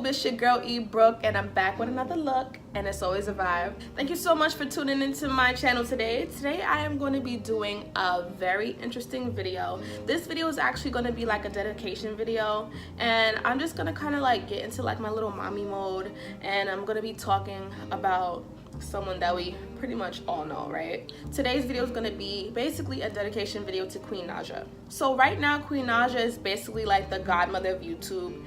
YouTube? It's your girl E Brooke, and I'm back with another look, and it's always a vibe. Thank you so much for tuning into my channel today. Today I am going to be doing a very interesting video. This video is actually going to be like a dedication video, and I'm just going to kind of like get into like my little mommy mode, and I'm going to be talking about someone that we pretty much all know, right? Today's video is going to be basically a dedication video to Queen Naija. So right now, Queen Naija is basically like the godmother of YouTube.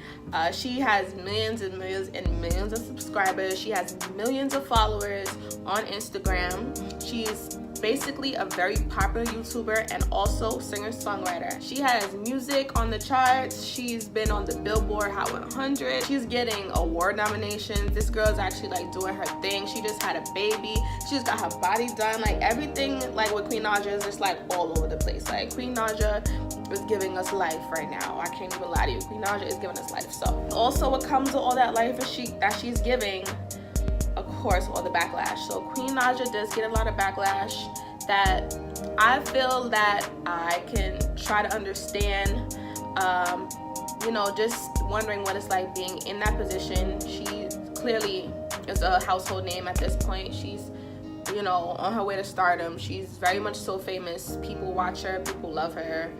She has millions and millions and millions of subscribers. She has millions of followers on Instagram. She's basically a very popular YouTuber and also singer-songwriter. She has music on the charts. She's been on the Billboard Hot 100. She's getting award nominations. This girl is actually like doing her thing. She just had a baby. She just got her body done. Like everything like with Queen Naija is just like all over the place. Like Queen Naija is giving us life right now. I can't even lie to you. Queen Naija is giving us life. So also what comes with all that life is she's giving, of course, all the backlash. So Queen Naija does get a lot of backlash that I feel that I can try to understand. You know, just wondering what it's like being in that position. She clearly is a household name at this point. She's, you know, on her way to stardom. She's very much so famous. People watch her, people love her.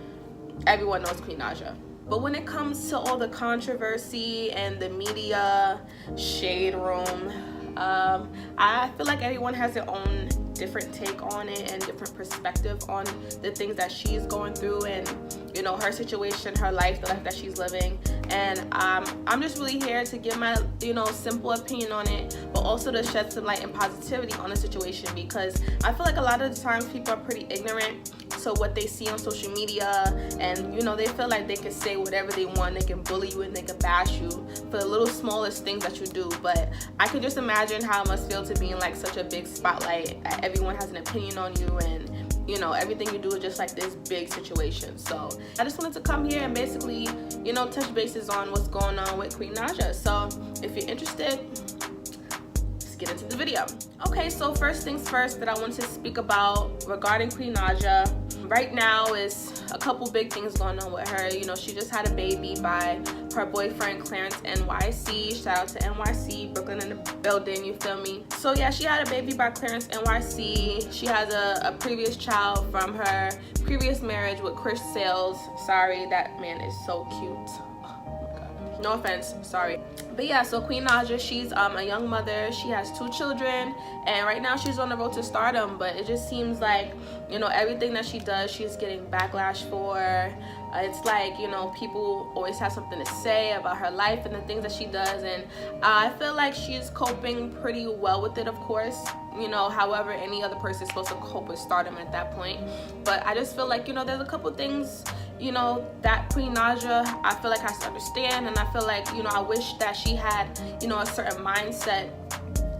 Everyone knows Queen Naija. But when it comes to all the controversy and the media shade room, I feel like everyone has their own different take on it and different perspective on the things that she's going through and, you know, her situation, her life, the life that she's living. And I'm just really here to give my, you know, simple opinion on it, but also to shed some light and positivity on the situation, because I feel like a lot of the times people are pretty ignorant to what they see on social media, and, you know, they feel like they can say whatever they want. They can bully you and they can bash you for the little smallest things that you do. But I can just imagine how it must feel to be in like such a big spotlight. Everyone has an opinion on you, and, you know, everything you do is just like this big situation. So I just wanted to come here and basically, you know, touch bases on what's going on with Queen Naija. So if you're interested, let's get into the video. Okay, so first things first that I want to speak about regarding Queen Naija right now is a couple big things going on with her. You know, she just had a baby by her boyfriend Clarence NYC. Shout out to NYC, Brooklyn in the building, you feel me? So yeah, she had a baby by Clarence NYC. She has a previous child from her previous marriage with Chris Sales. Sorry, that man is so cute. No offense, sorry. But yeah, so Queen Naija, she's a young mother. She has 2 children, and right now she's on the road to stardom. But it just seems like, you know, everything that she does, she's getting backlash for. It's like, you know, people always have something to say about her life and the things that she does, and I feel like she's coping pretty well with it, of course. You know, however any other person is supposed to cope with stardom at that point. But I just feel like, you know, there's a couple things, you know, that Queen Naija, I feel like, has to understand. And I feel like, you know, I wish that she had, you know, a certain mindset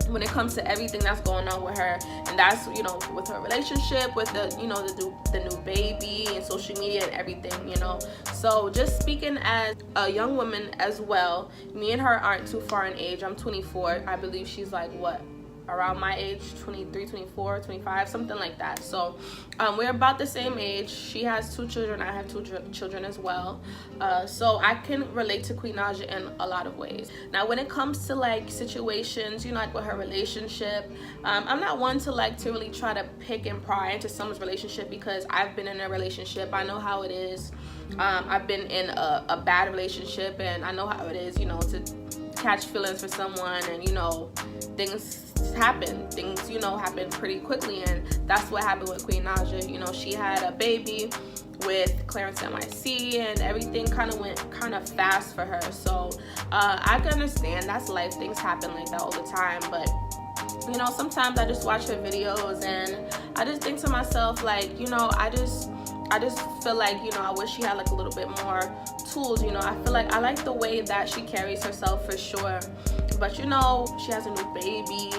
when it comes to everything that's going on with her. And that's, you know, with her relationship, with the, you know, the new baby and social media and everything, you know. So just speaking as a young woman as well, me and her aren't too far in age. I'm 24. I believe she's like, what, around my age, 23, 24, 25, something like that. So we're about the same age. She has 2 children. I have 2 children as well. So I can relate to Queen Naija in a lot of ways. Now, when it comes to like situations, you know, like with her relationship, I'm not one to like to really try to pick and pry into someone's relationship, because I've been in a relationship. I know how it is. I've been in a bad relationship, and I know how it is, you know, to catch feelings for someone, and, you know, things happen. Things, you know, happen pretty quickly, and that's what happened with Queen Naija. You know, she had a baby with Clarence NYC, and everything kind of went kind of fast for her. So I can understand, that's life. Things happen like that all the time. But, you know, sometimes I just watch her videos and I just think to myself, like, you know, I just feel like, you know, I wish she had like a little bit more tools. You know, I feel like I like the way that she carries herself for sure. But, you know, she has a new baby.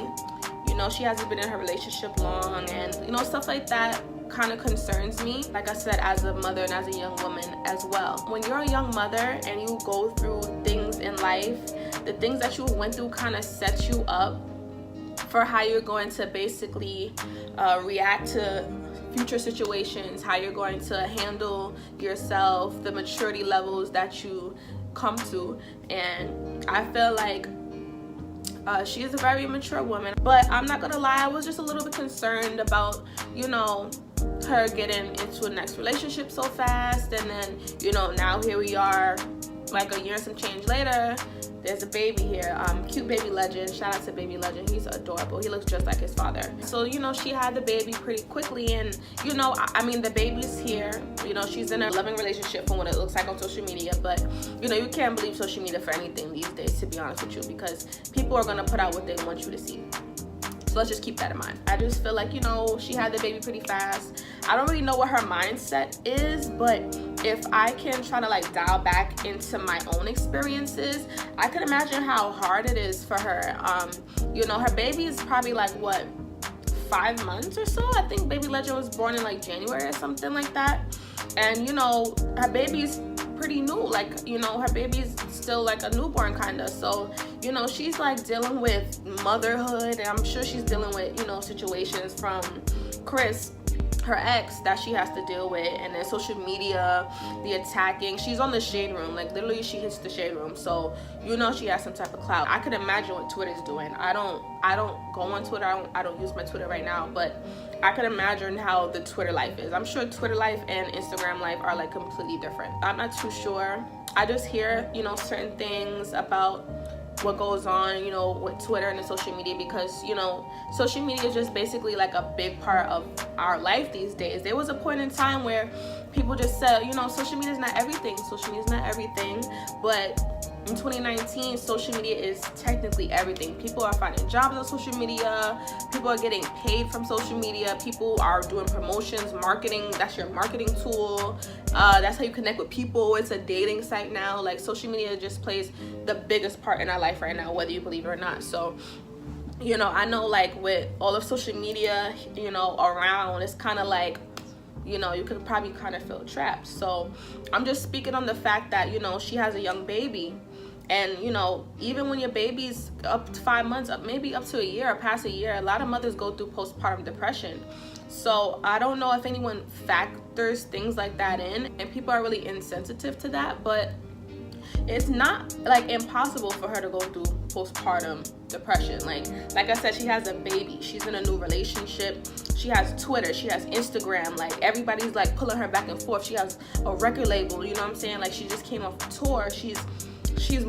You know, she hasn't been in her relationship long, and, you know, stuff like that kind of concerns me, like I said, as a mother and as a young woman as well. When you're a young mother and you go through things in life, the things that you went through kind of sets you up for how you're going to basically react to future situations, how you're going to handle yourself, the maturity levels that you come to, and I feel like she is a very mature woman. But I'm not gonna lie, I was just a little bit concerned about, you know, her getting into a next relationship so fast, and then, you know, now here we are like a year and some change later, there's a baby here. Cute baby Legend. Shout out to baby Legend. He's adorable. He looks just like his father. So, you know, she had the baby pretty quickly, and, you know, I mean, the baby's here. You know, she's in a loving relationship from what it looks like on social media, but, you know, you can't believe social media for anything these days, to be honest with you, because people are going to put out what they want you to see. So let's just keep that in mind. I just feel like, you know, she had the baby pretty fast. I don't really know what her mindset is, but if I can try to like dial back into my own experiences, I can imagine how hard it is for her. You know, her baby is probably like, what, 5 months or so? I think baby Legend was born in like January or something like that. And, you know, her baby's pretty new. Like, you know, her baby's still like a newborn kind of. So, you know, she's like dealing with motherhood, and I'm sure she's dealing with, you know, situations from Chris, her ex, that she has to deal with, and then social media, the attacking. She's on the shade room, like literally she hits the shade room, so you know she has some type of clout. I could imagine what Twitter's doing. I don't go on Twitter. I don't use my Twitter right now, but I could imagine how the Twitter life is. I'm sure Twitter life and Instagram life are like completely different. I'm not too sure. I just hear, you know, certain things about what goes on, you know, with Twitter and the social media, because, you know, social media is just basically like a big part of our life these days. There was a point in time where people just said, you know, social media is not everything. Social media is not everything. But in 2019, social media is technically everything. People are finding jobs on social media. People are getting paid from social media. People are doing promotions, marketing. That's your marketing tool. That's how you connect with people. It's a dating site now. Like, social media just plays the biggest part in our life right now, whether you believe it or not. So, you know, I know, like, with all of social media, you know, around, it's kind of like, you know, you could probably kind of feel trapped. So I'm just speaking on the fact that, you know, she has a young baby. And, you know, even when your baby's up to 5 months, maybe up to a year or past a year, a lot of mothers go through postpartum depression. So I don't know if anyone factors things like that in, and people are really insensitive to that, but it's not like impossible for her to go through postpartum depression. Like I said, she has a baby, she's in a new relationship, she has Twitter, she has Instagram, like everybody's like pulling her back and forth. She has a record label, you know what I'm saying? Like, she just came off a tour, she's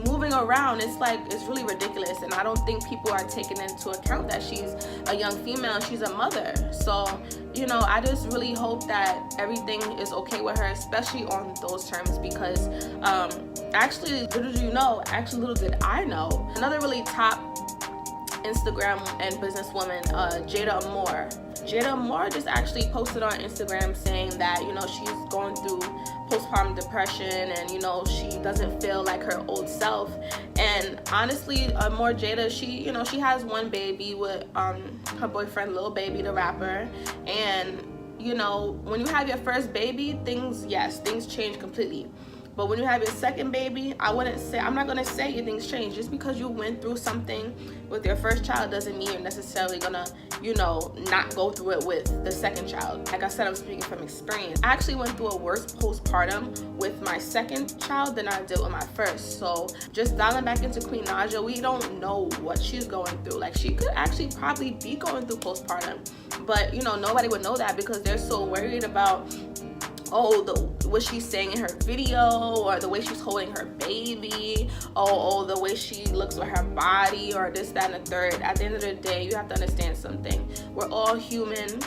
moving around. It's like, it's really ridiculous, and I don't think people are taking into account that she's a young female and she's a mother. So, you know, I just really hope that everything is okay with her, especially on those terms, because actually, little did I know, another really top Instagram and businesswoman, Jada Amore just actually posted on Instagram saying that, you know, she's going through postpartum depression, and, you know, she doesn't feel like her old self. And honestly, Jada, she has one baby with her boyfriend Lil Baby, the rapper. And, you know, when you have your first baby, things change completely. But when you have your second baby, I'm not gonna say your things change. Just because you went through something with your first child doesn't mean you're necessarily gonna, you know, not go through it with the second child. Like I said, I'm speaking from experience. I actually went through a worse postpartum with my second child than I did with my first. So just dialing back into Queen Naija, we don't know what she's going through. Like, she could actually probably be going through postpartum, but, you know, nobody would know that because they're so worried about, what she's saying in her video, or the way she's holding her baby, the way she looks with her body, or this, that, and the third. At the end of the day, you have to understand something. We're all human,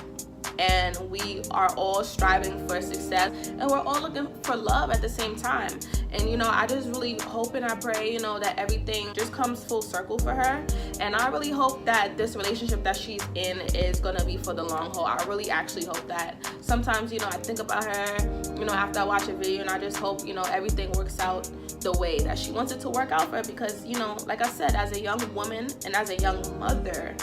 and we are all striving for success, and we're all looking for love at the same time. And, you know, I just really hope and I pray, you know, that everything just comes full circle for her. And I really hope that this relationship that she's in is gonna be for the long haul. I really actually hope that. Sometimes, you know, I think about her, you know, after I watch a video, and I just hope, you know, everything works out the way that she wants it to work out for her. Because, you know, like I said, as a young woman and as a young mother,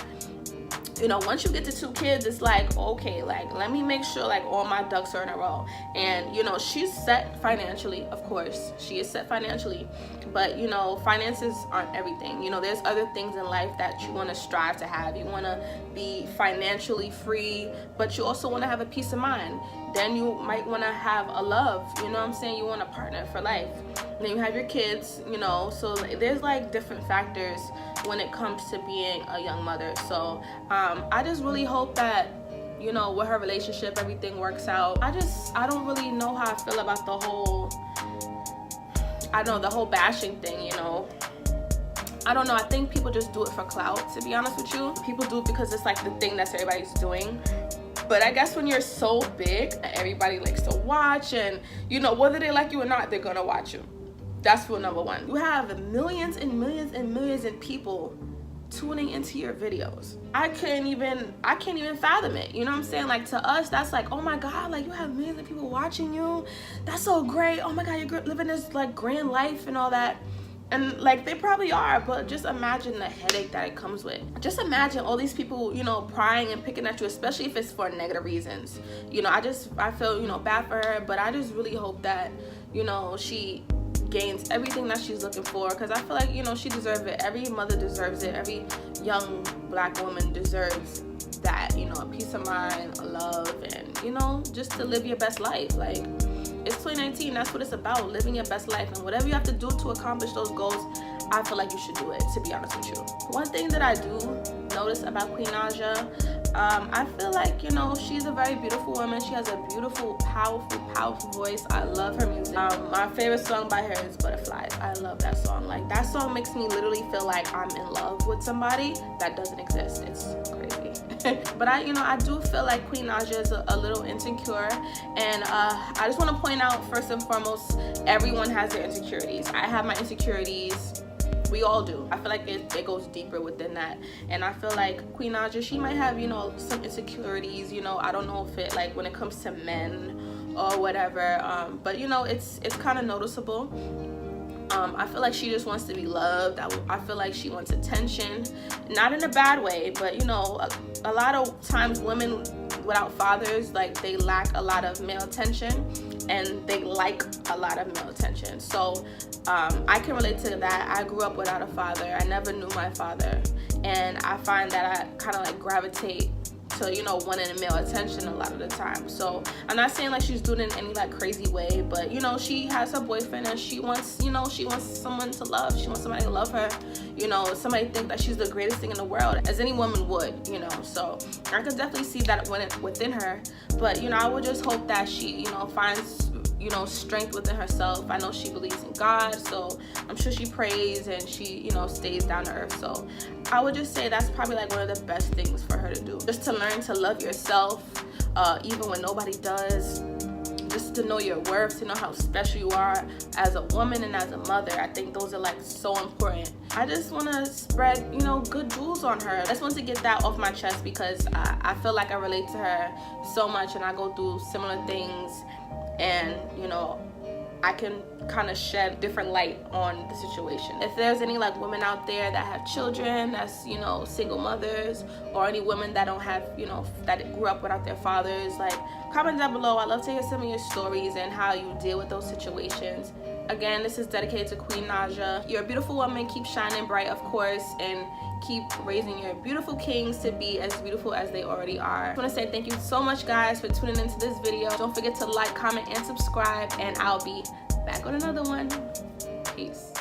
you know, once you get to 2 kids, it's like, okay, like, let me make sure, like, all my ducks are in a row. And, you know, she's set financially, of course. She is set financially. But, you know, finances aren't everything. You know, there's other things in life that you want to strive to have. You want to be financially free, but you also want to have a peace of mind. Then you might want to have a love. You know what I'm saying? You want a partner for life. then you have your kids, you know, so there's like different factors when it comes to being a young mother. So I just really hope that, you know, with her relationship, everything works out. I don't really know how I feel about the whole, the whole bashing thing, you know. I don't know, I think people just do it for clout, to be honest with you. People do it because it's like the thing that everybody's doing. But I guess when you're so big, everybody likes to watch, and, you know, whether they like you or not, they're gonna watch you. That's rule number one. You have millions and millions and millions of people tuning into your videos. I can't even fathom it. You know what I'm saying? Like, to us, that's like, oh my God, like, you have millions of people watching you. That's so great. Oh my God, you're living this like grand life and all that. And like, they probably are, but just imagine the headache that it comes with. Just imagine all these people, you know, prying and picking at you, especially if it's for negative reasons. You know, I feel, you know, bad for her, but I just really hope that, you know, she gains everything that she's looking for, because I feel like, you know, she deserves it. Every mother deserves it. Every young Black woman deserves that, you know, a peace of mind, a love, and, you know, just to live your best life. Like, it's 2019, that's what it's about, living your best life. And whatever you have to do to accomplish those goals, I feel like you should do it, to be honest with you. One thing that I do notice about Queen Naija, I feel like, you know, she's a very beautiful woman. She has a beautiful, powerful voice. I love her music. My favorite song by her is Butterflies. I love that song. Like, that song makes me literally feel like I'm in love with somebody that doesn't exist. It's crazy. But I do feel like Queen Naija is a little insecure, and I just want to point out, first and foremost, everyone has their insecurities. I have my insecurities. We all do. I feel like it goes deeper within that. And I feel like Queen Naija, she might have, you know, some insecurities, you know. I don't know if it, like, when it comes to men or whatever, but, you know, it's kind of noticeable. I feel like she just wants to be loved. I feel like she wants attention, not in a bad way, but, you know, a lot of times women without fathers, like, they lack a lot of male attention, and they like a lot of male attention. So I can relate to that. I grew up without a father. I never knew my father, and I find that I kind of like gravitate to, you know, wanting male attention a lot of the time. So I'm not saying like she's doing it in any like crazy way, but, you know, she has her boyfriend, and she wants, you know, she wants someone to love. She wants somebody to love her, you know, somebody to think that she's the greatest thing in the world, as any woman would, you know. So I could definitely see that within her. But, you know, I would just hope that she, you know, finds, you know, strength within herself. I know she believes in God, so I'm sure she prays, and she, you know, stays down to earth. So I would just say that's probably like one of the best things for her to do, just to learn to love yourself, even when nobody does. Just to know your worth, to know how special you are as a woman and as a mother. I think those are like so important. I just want to spread, you know, good jewels on her. I just want to get that off my chest, because I feel like I relate to her so much, and I go through similar things, and, you know, I can kind of shed different light on the situation. If there's any like women out there that have children, that's, you know, single mothers, or any women that don't have, you know, that grew up without their fathers, like, comment down below. I'd love to hear some of your stories and how you deal with those situations. Again, this is dedicated to Queen Naija. You're a beautiful woman. Keep shining bright, of course, and keep raising your beautiful kings to be as beautiful as they already are. I want to say thank you so much, guys, for tuning into this video. Don't forget to like, comment, and subscribe, and I'll be back on another one. Peace.